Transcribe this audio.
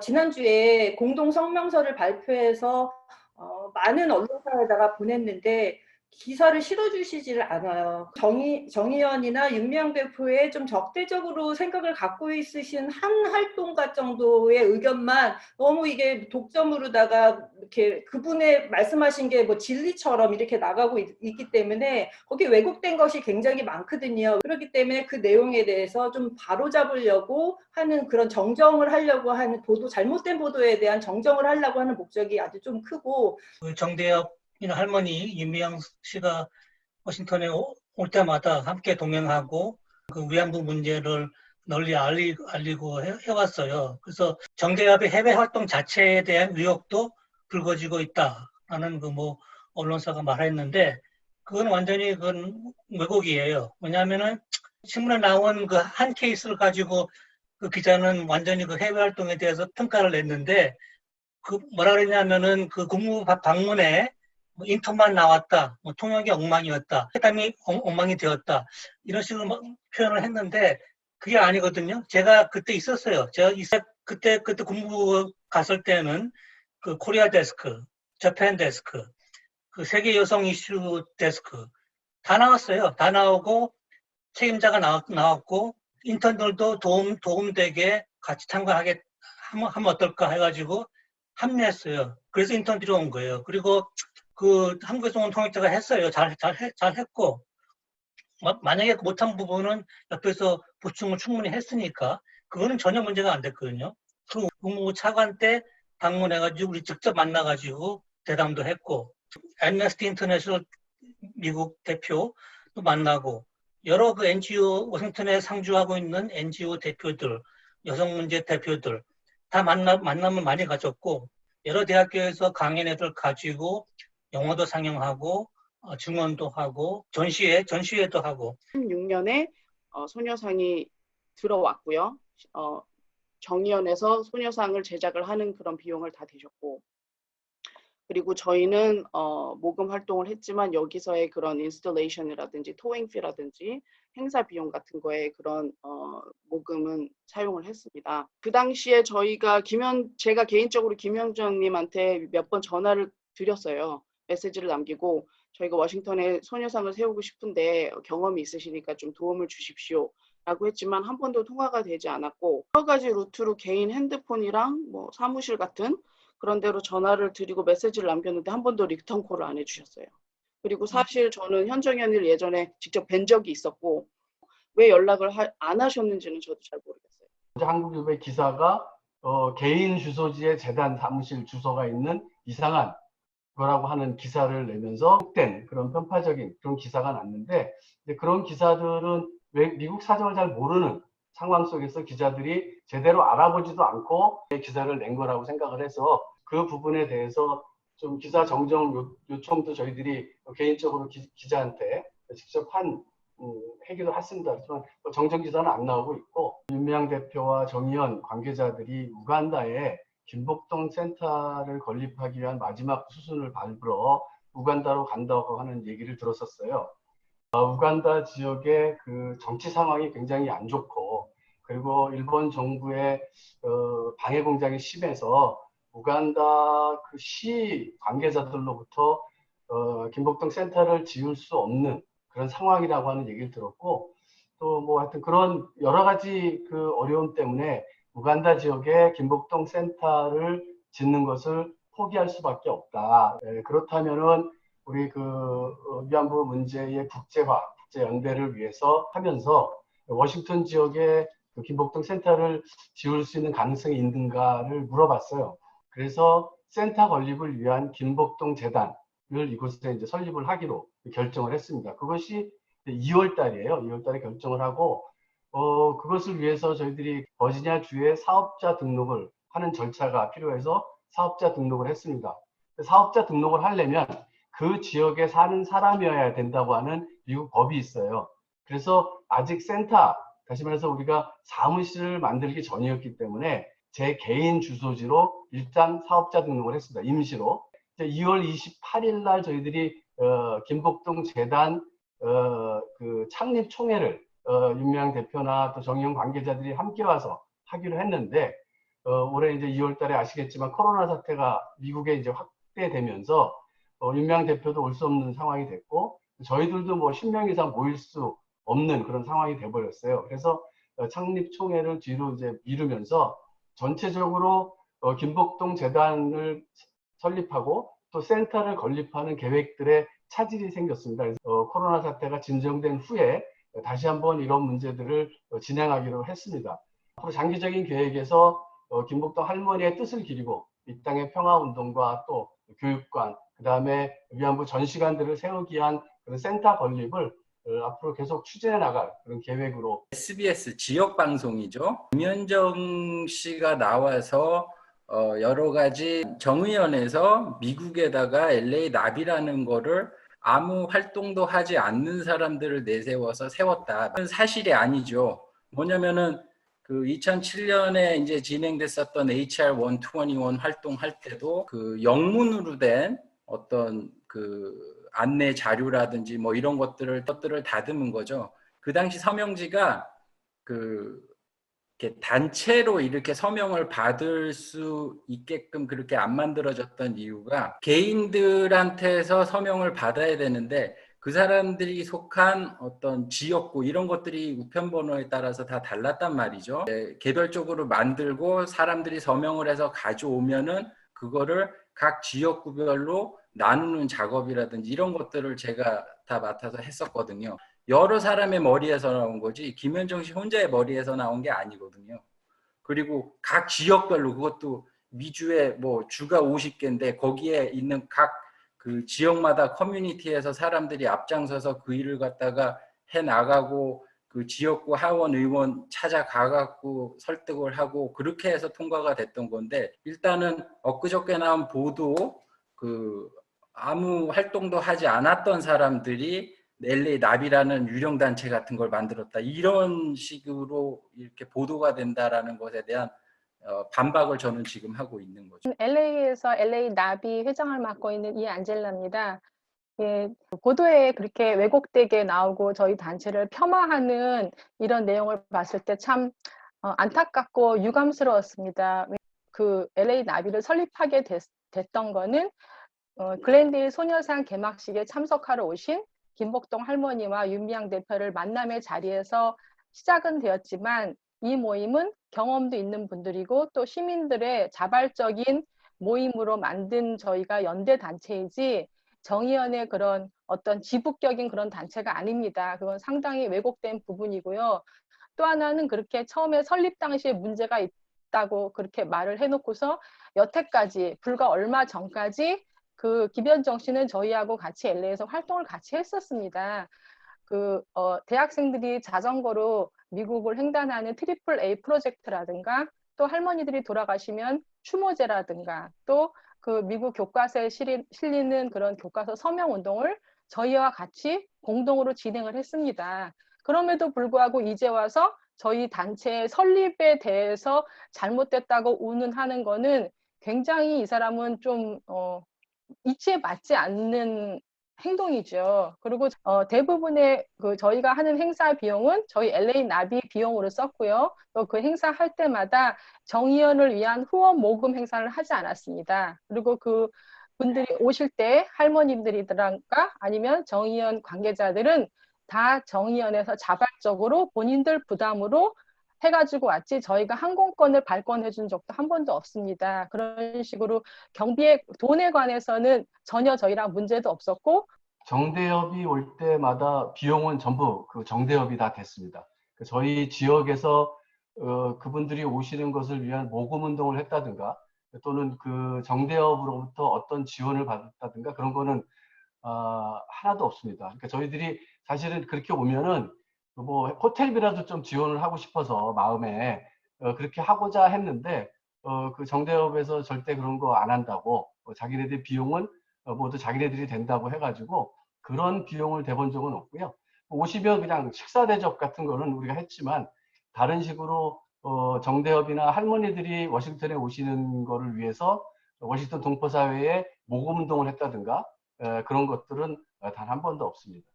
지난주에 공동 성명서를 발표해서 많은 언론사에다가 보냈는데 기사를 실어주시질 않아요. 정의연이나 윤미향 대표의 좀 적대적으로 생각을 갖고 있으신 한 활동가 정도의 의견만 너무 이게 독점으로다가 이렇게 그분의 말씀하신 게 뭐 진리처럼 이렇게 나가고 있기 때문에 거기 왜곡된 것이 굉장히 많거든요. 그렇기 때문에 그 내용에 대해서 좀 바로잡으려고 하는 그런 정정을 하려고 하는 잘못된 보도에 대한 정정을 하려고 하는 목적이 아주 좀 크고, 그 정대협이나 할머니 윤미향 씨가 워싱턴에 올 때마다 함께 동행하고 그 위안부 문제를 널리 알리고 해왔어요. 그래서 정대협의 해외 활동 자체에 대한 의혹도 불거지고 있다라는 그 뭐 언론사가 말했는데 그건 완전히 그건 왜곡이에요. 왜냐하면은 신문에 나온 그 한 케이스를 가지고 그 기자는 완전히 그 해외 활동에 대해서 평가를 냈는데 그 뭐라 그랬냐면은 그 국무부 방문에 뭐 인턴만 나왔다, 뭐 통역이 엉망이었다, 회담이 엉망이 되었다 이런 식으로 막 표현을 했는데 그게 아니거든요. 제가 그때 있었어요. 그때 국무부 갔을 때는 그 코리아 데스크, 저팬 데스크, 그 세계 여성 이슈 데스크 다 나왔어요. 다 나오고 책임자가 나왔고 인턴들도 도움되게 같이 참가하게 하면 어떨까 해가지고 합류했어요. 그래서 인턴들이 온 거예요. 그리고 그 한국에서 온 통역자가 했어요. 잘 했고 만약에 못한 부분은 옆에서 보충을 충분히 했으니까 그거는 전혀 문제가 안 됐거든요. 그 국무부 차관 때 방문해가지고 우리 직접 만나가지고 대담도 했고 애너스티 인터내셔널 미국 대표도 만나고 여러 그 NGO 워싱턴에 상주하고 있는 NGO 대표들, 여성 문제 대표들 다 만남을 많이 가졌고 여러 대학교에서 강연회들 가지고 영화도 상영하고 증언도 하고 전시회도 하고 16년에 소녀상이 들어왔고요. 정의연에서 소녀상을 제작을 하는 그런 비용을 다 대셨고, 그리고 저희는 모금 활동을 했지만 여기서의 그런 인스톨레이션이라든지 토잉피라든지 행사 비용 같은 거에 그런 모금은 사용을 했습니다. 그 당시에 제가 개인적으로 김영정님한테 몇 번 전화를 드렸어요. 메시지를 남기고 저희가 워싱턴에 소녀상을 세우고 싶은데 경험이 있으시니까 좀 도움을 주십시오 라고 했지만 한 번도 통화가 되지 않았고, 여러 가지 루트로 개인 핸드폰이랑 뭐 사무실 같은 그런 데로 전화를 드리고 메시지를 남겼는데 한 번도 리턴 콜을 안 해주셨어요. 그리고 사실 저는 현정연을 예전에 직접 뵌 적이 있었고 왜 연락을 안 하셨는지는 저도 잘 모르겠어요. 한국일보의 기사가 개인 주소지에 재단 사무실 주소가 있는 이상한 거라고 하는 기사를 내면서 된 그런 편파적인 그런 기사가 났는데, 그런 기사들은 왜 미국 사정을 잘 모르는 상황 속에서 기자들이 제대로 알아보지도 않고 기사를 낸 거라고 생각을 해서 그 부분에 대해서 좀 기사 정정 요청도 저희들이 개인적으로 기자한테 직접 하기도 했습니다. 하지만 정정 기사는 안 나오고 있고, 윤미향 대표와 정의연 관계자들이 우간다에 김복동 센터를 건립하기 위한 마지막 수순을 밟으러 우간다로 간다고 하는 얘기를 들었었어요. 우간다 지역의 그 정치 상황이 굉장히 안 좋고, 그리고 일본 정부의 방해 공작이 심해서 우간다 그 시 관계자들로부터 김복동 센터를 지을 수 없는 그런 상황이라고 하는 얘기를 들었고, 또 뭐 하여튼 그런 여러 가지 그 어려움 때문에 우간다 지역에 김복동 센터를 짓는 것을 포기할 수밖에 없다. 그렇다면은 우리 그 위안부 문제의 국제화, 국제 연대를 위해서 하면서 워싱턴 지역에 그 김복동 센터를 지을 수 있는 가능성이 있는가를 물어봤어요. 그래서 센터 건립을 위한 김복동 재단을 이곳에 이제 설립을 하기로 결정을 했습니다. 그것이 2월 달이에요. 2월 달에 결정을 하고, 그것을 위해서 저희들이 버지니아 주에 사업자 등록을 하는 절차가 필요해서 사업자 등록을 했습니다. 사업자 등록을 하려면 그 지역에 사는 사람이어야 된다고 하는 미국 법이 있어요. 그래서 아직 센터, 다시 말해서 우리가 사무실을 만들기 전이었기 때문에 제 개인 주소지로 일단 사업자 등록을 했습니다. 임시로. 2월 28일 날 저희들이 김복동 재단 그 창립 총회를 윤미향 대표나 또 정의용 관계자들이 함께 와서 하기로 했는데, 올해 이제 2월 달에 아시겠지만 코로나 사태가 미국에 이제 확대되면서 윤미향 대표도 올 수 없는 상황이 됐고 저희들도 뭐 10명 이상 모일 수 없는 그런 상황이 돼버렸어요. 그래서 창립 총회를 뒤로 이제 미루면서 전체적으로 김복동 재단을 설립하고 또 센터를 건립하는 계획들의 차질이 생겼습니다. 그래서 코로나 사태가 진정된 후에 다시 한번 이런 문제들을 진행하기로 했습니다. 앞으로 장기적인 계획에서 김복동 할머니의 뜻을 기리고 이 땅의 평화운동과 또 교육관, 그 다음에 위안부 전시관들을 세우기 위한 그런 센터 건립을 앞으로 계속 추진해 나갈 그런 계획으로. SBS 지역 방송이죠. 김현정 씨가 나와서 여러 가지 정의연에서 미국에다가 LA 나비라는 거를 아무 활동도 하지 않는 사람들을 내세워서 세웠다. 그건 사실이 아니죠. 뭐냐면은 그 2007년에 이제 진행됐었던 HR 121 활동할 때도 그 영문으로 된 어떤 그 안내 자료라든지 뭐 이런 것들을 다듬은 거죠. 그 당시 서명지가 그 이렇게 단체로 이렇게 서명을 받을 수 있게끔 그렇게 안 만들어졌던 이유가 개인들한테서 서명을 받아야 되는데 그 사람들이 속한 어떤 지역구 이런 것들이 우편번호에 따라서 다 달랐단 말이죠. 개별적으로 만들고 사람들이 서명을 해서 가져오면은 그거를 각 지역구별로 나누는 작업이라든지 이런 것들을 제가 다 맡아서 했었거든요. 여러 사람의 머리에서 나온 거지 김현정 씨 혼자의 머리에서 나온 게 아니거든요. 그리고 각 지역별로 그것도 미주에 뭐 주가 50개인데 거기에 있는 각 그 지역마다 커뮤니티에서 사람들이 앞장서서 그 일을 갖다가 해 나가고 그 지역구 하원 의원 찾아가갖고 설득을 하고 그렇게 해서 통과가 됐던 건데 일단은 엊그저께 나온 보도 그 아무 활동도 하지 않았던 사람들이 LA 나비라는 유령 단체 같은 걸 만들었다. 이런 식으로 이렇게 보도가 된다라는 것에 대한 반박을 저는 지금 하고 있는 거죠. LA에서 LA 나비 회장을 맡고 있는 이안젤라입니다. 예, 보도에 그렇게 왜곡되게 나오고 저희 단체를 폄하하는 이런 내용을 봤을 때 참 안타깝고 유감스러웠습니다. 그 LA 나비를 설립하게 됐던 거는 글랜데일 소녀상 개막식에 참석하러 오신 김복동 할머니와 윤미향 대표를 만남의 자리에서 시작은 되었지만 이 모임은 경험도 있는 분들이고 또 시민들의 자발적인 모임으로 만든 저희가 연대 단체이지 정의연의 그런 어떤 지부격인 그런 단체가 아닙니다. 그건 상당히 왜곡된 부분이고요. 또 하나는 그렇게 처음에 설립 당시에 문제가 있다고 그렇게 말을 해놓고서 여태까지 불과 얼마 전까지 그 김현정 씨는 저희하고 같이 LA에서 활동을 같이 했었습니다. 대학생들이 자전거로 미국을 횡단하는 트리플 A 프로젝트라든가 또 할머니들이 돌아가시면 추모제라든가 또 그 미국 교과서에 실리는 그런 교과서 서명 운동을 저희와 같이 공동으로 진행을 했습니다. 그럼에도 불구하고 이제 와서 저희 단체의 설립에 대해서 잘못됐다고 운운하는 거는 굉장히 이 사람은 좀 이치에 맞지 않는 행동이죠. 그리고 대부분의 저희가 하는 행사 비용은 저희 LA 나비 비용으로 썼고요. 또 그 행사 할 때마다 정의연을 위한 후원 모금 행사를 하지 않았습니다. 그리고 그 분들이 오실 때 할머님들이든가 아니면 정의연 관계자들은 다 정의연에서 자발적으로 본인들 부담으로 해가지고 왔지 저희가 항공권을 발권해 준 적도 한 번도 없습니다. 그런 식으로 경비의 돈에 관해서는 전혀 저희랑 문제도 없었고 정대협이 올 때마다 비용은 전부 그 정대협이 다 됐습니다. 저희 지역에서 그분들이 오시는 것을 위한 모금 운동을 했다든가 또는 그 정대협으로부터 어떤 지원을 받았다든가 그런 거는 하나도 없습니다. 그러니까 저희들이 사실은 그렇게 오면은 뭐 호텔비라도 좀 지원을 하고 싶어서 마음에 그렇게 하고자 했는데 그 정대협에서 절대 그런 거 안 한다고 자기네들 비용은 모두 자기네들이 된다고 해가지고 그런 비용을 대본 적은 없고요. 오시면 그냥 식사 대접 같은 거는 우리가 했지만 다른 식으로 정대협이나 할머니들이 워싱턴에 오시는 거를 위해서 워싱턴 동포사회에 모금 운동을 했다든가 그런 것들은 단 한 번도 없습니다.